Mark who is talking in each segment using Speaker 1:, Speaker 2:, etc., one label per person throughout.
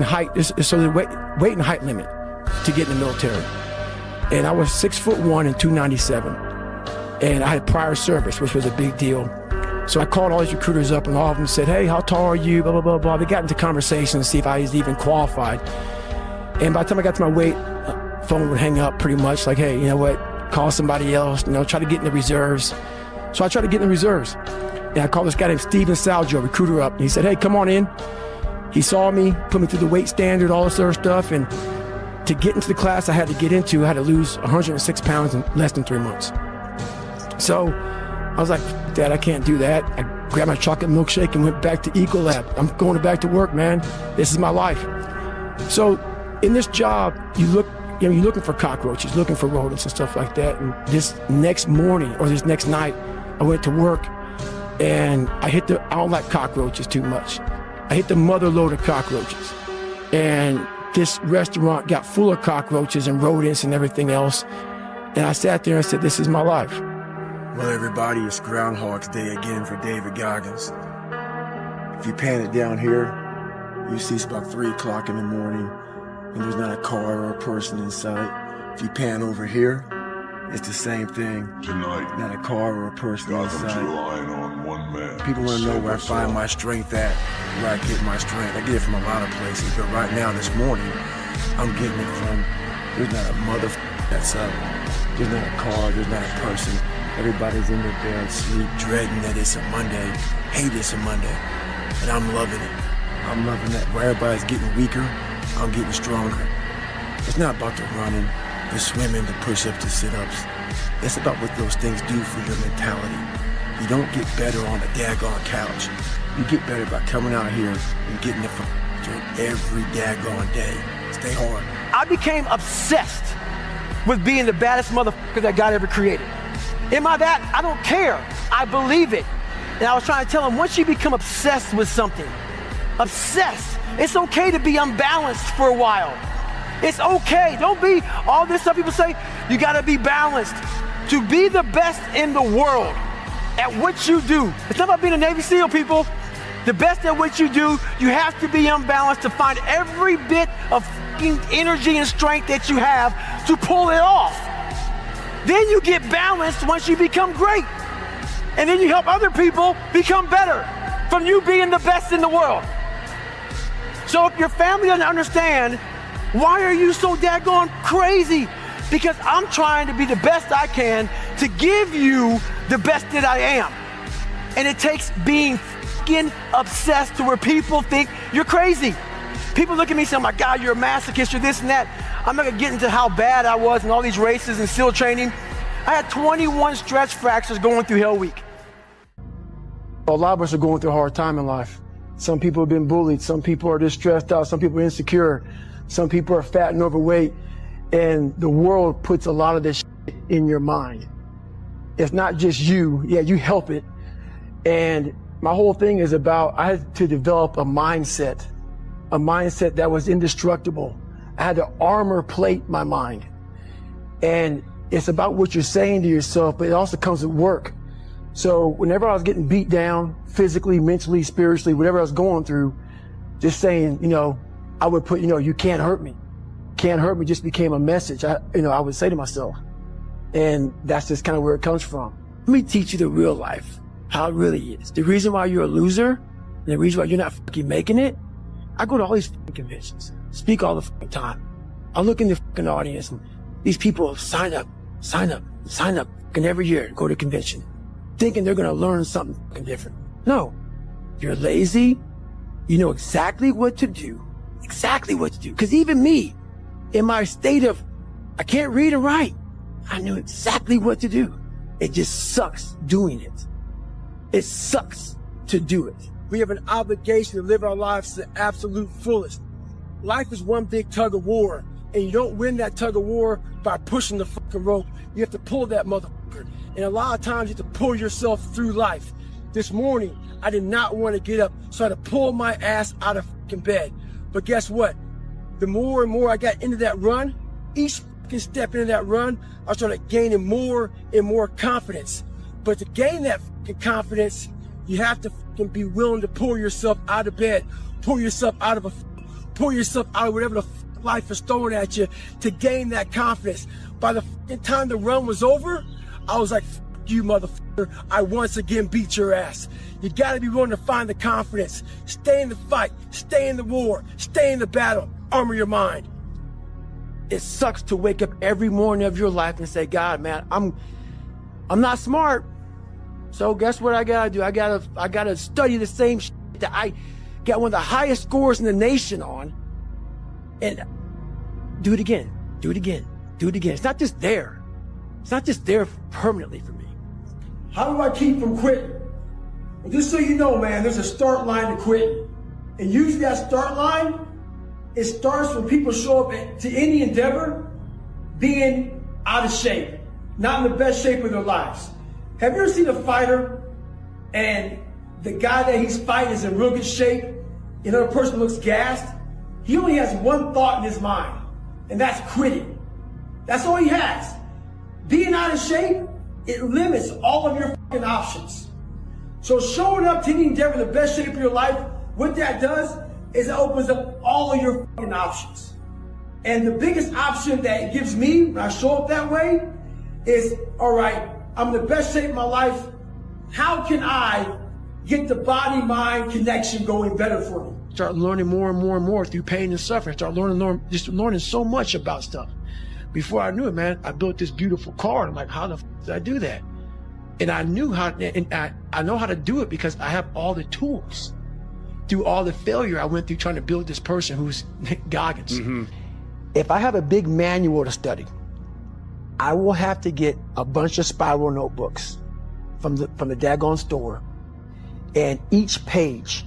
Speaker 1: height, so the weight and height limit to get in the military. And I was 6'1" and 297. And I had prior service, which was a big deal. So I called all these recruiters up, and all of them said, hey, how tall are you, blah, blah, blah, blah. They got into conversation to see if I was even qualified. And by the time I got to my weight, phone would hang up pretty much like, hey, you know what, call somebody else, try to get in the reserves. So I tried to get in the reserves. And I called this guy named Steven Salgio, recruiter, up, and he said, hey, come on in. He saw me, put me through the weight standard, all this other stuff, and to get into the class I had to lose 106 pounds in less than 3 months. So I was like, Dad, I can't do that. I grabbed my chocolate milkshake and went back to Ecolab. I'm going back to work, man. This is my life. So in this job, you're looking for cockroaches, looking for rodents and stuff like that. And this next morning or this next night, I went to work and I don't like cockroaches too much. I hit the mother load of cockroaches. And this restaurant got full of cockroaches and rodents and everything else. And I sat there and said, this is my life. Well, everybody, it's Groundhog's Day again for David Goggins. If you pan it down here, you see it's about 3 o'clock in the morning and there's not a car or a person in sight. If you pan over here, it's the same thing.
Speaker 2: Tonight,
Speaker 1: not a car or a person in sight.
Speaker 2: relying on one man.
Speaker 1: People want to know where I find my strength at, where I get my strength. I get it from a lot of places, but right now, this morning, I'm getting it from, there's not a motherfucker that's up. There's not a car, there's not a person. Everybody's in their bed, sleep, dreading that it's a Monday, hate it's a Monday, and I'm loving it. I'm loving that. Where everybody's getting weaker, I'm getting stronger. It's not about the running, the swimming, the push-ups, the sit-ups. It's about what those things do for your mentality. You don't get better on a daggone couch. You get better by coming out here and getting the drink every daggone day. Stay hard.
Speaker 3: I became obsessed with being the baddest motherfucker that God ever created. Am I that? I don't care. I believe it. And I was trying to tell him, once you become obsessed with something, obsessed, it's okay to be unbalanced for a while. It's okay. Don't be all this stuff people say, you gotta be balanced. To be the best in the world at what you do. It's not about being a Navy SEAL, people. The best at what you do, you have to be unbalanced to find every bit of energy and strength that you have to pull it off. Then you get balanced once you become great. And then you help other people become better from you being the best in the world. So if your family doesn't understand, why are you so daggone crazy? Because I'm trying to be the best I can to give you the best that I am. And it takes being fucking obsessed to where people think you're crazy. People look at me and say, oh my God, you're a masochist, you're this and that. I'm not gonna get into how bad I was in all these races and SEAL training. I had 21 stretch fractures going through Hell Week.
Speaker 1: A lot of us are going through a hard time in life. Some people have been bullied, some people are just stressed out, some people are insecure, some people are fat and overweight, and the world puts a lot of this shit in your mind. It's not just you, yeah, you help it. And my whole thing is about, I had to develop a mindset that was indestructible. I had to armor plate my mind. And it's about what you're saying to yourself, but it also comes with work. So whenever I was getting beat down, physically, mentally, spiritually, whatever I was going through, just saying, I would put, you can't hurt me. Can't hurt me just became a message. I would say to myself. And that's just kind of where it comes from. Let me teach you the real life, how it really is. The reason why you're a loser, and the reason why you're not fucking making it, I go to all these fucking conventions, speak all the fucking time. I look in the fucking audience and these people sign up fucking every year to go to a convention, thinking they're gonna learn something fucking different. No, you're lazy. You know exactly what to do. Cause even me, in my state of, I can't read and write, I knew exactly what to do. It just sucks doing it. It sucks to do it. We have an obligation to live our lives to the absolute fullest. Life is one big tug of war, and you don't win that tug of war by pushing the fucking rope. You have to pull that motherfucker. And a lot of times you have to pull yourself through life. This morning, I did not want to get up, so I had to pull my ass out of fucking bed. But guess what? The more and more I got into that run, each fucking step into that run, I started gaining more and more confidence. But to gain that fucking confidence, you have to fucking be willing to pull yourself out of bed, pull yourself out of a pull yourself out of whatever the life is throwing at you to gain that confidence. By the time the run was over, I was like, you motherfucker, I once again beat your ass. You gotta be willing to find the confidence. Stay in the fight, stay in the war, stay in the battle, armor your mind. It sucks to wake up every morning of your life and say, God, man, I'm not smart. So guess what I gotta do? I gotta study the same shit that I got one of the highest scores in the nation on, and do it again, do it again, do it again. It's not just there. It's not just there permanently for me. How do I keep from quitting? Well, just so you know, man, there's a start line to quitting. And usually that start line, it starts when people show up to any endeavor being out of shape, not in the best shape of their lives. Have you ever seen a fighter and the guy that he's fighting is in real good shape, another person looks gassed? He only has one thought in his mind, and that's quitting. That's all he has. Being out of shape, it limits all of your fucking options. So showing up to any endeavor in the best shape of your life, what that does is it opens up all of your fucking options. And the biggest option that it gives me when I show up that way is, all right, I'm in the best shape of my life. How can I get the body-mind connection going better for me? Start learning more and more and more through pain and suffering. Start learning so much about stuff. Before I knew it, man, I built this beautiful car. And I'm like, how the f did I do that? And I knew how, and I know how to do it because I have all the tools. Through all the failure I went through trying to build this person who's Goggins. Mm-hmm. If I have a big manual to study, I will have to get a bunch of spiral notebooks from the daggone store. And each page,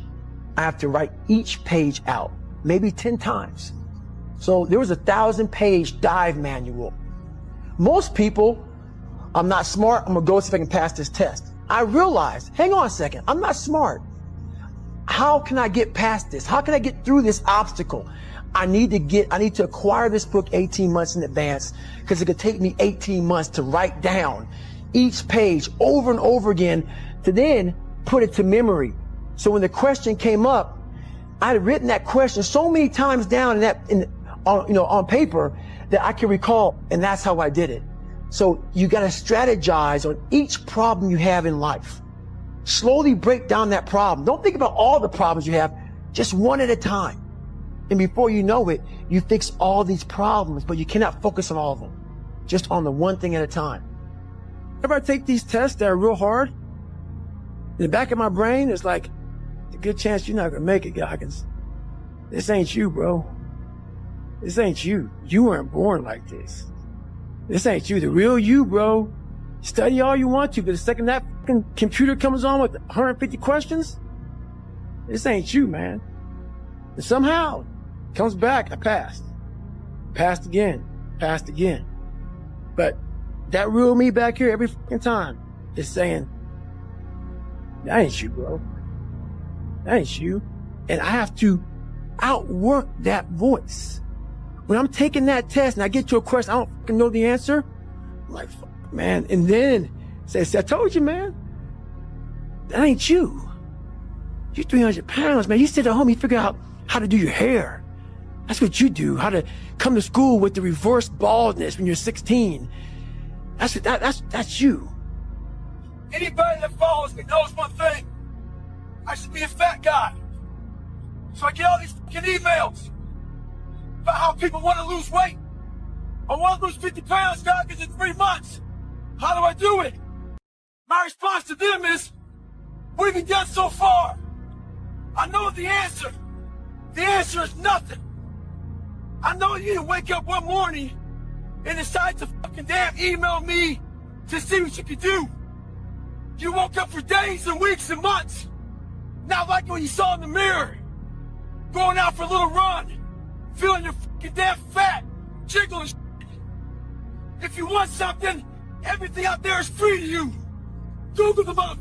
Speaker 1: I have to write each page out, maybe 10 times. So there was a 1,000-page dive manual. Most people, I'm not smart, I'm gonna go see if I can pass this test. I realized, hang on a second, I'm not smart. How can I get past this? How can I get through this obstacle? I need to acquire this book 18 months in advance because it could take me 18 months to write down each page over and over again to then put it to memory. So when the question came up, I had written that question so many times down on paper that I can recall, and that's how I did it. So you got to strategize on each problem you have in life. Slowly break down that problem. Don't think about all the problems you have, just one at a time. And before you know it, you fix all these problems, but you cannot focus on all of them. Just on the one thing at a time. Whenever I take these tests that are real hard, in the back of my brain, it's like, there's a good chance you're not gonna make it, Goggins. This ain't you, bro. This ain't you. You weren't born like this. This ain't you. The real you, bro. Study all you want to, but the second that fucking computer comes on with 150 questions, this ain't you, man. And somehow, it comes back, I passed. Passed again. Passed again. But that real me back here every fucking time is saying, that ain't you, bro. That ain't you. And I have to outwork that voice. When I'm taking that test and I get to a question, I don't fucking know the answer, I'm like, fuck, man. And then says, I told you, man, that ain't you. You're 300 pounds, man. You sit at home, you figure out how to do your hair. That's what you do. How to come to school with the reverse baldness when you're 16. That's you. Anybody that follows me knows one thing. I should be a fat guy. So I get all these fucking emails about how people want to lose weight. I want to lose 50 pounds, Goggins, in 3 months. How do I do it? My response to them is, what have you done so far? I know the answer. The answer is nothing. I know you didn't wake up one morning and decide to fucking damn email me to see what you could do. You woke up for days and weeks and months, not like what you saw in the mirror, going out for a little run, feeling you're fucking damn fat, jiggling shit. If you want something, everything out there is free to you. Google the motherfucker.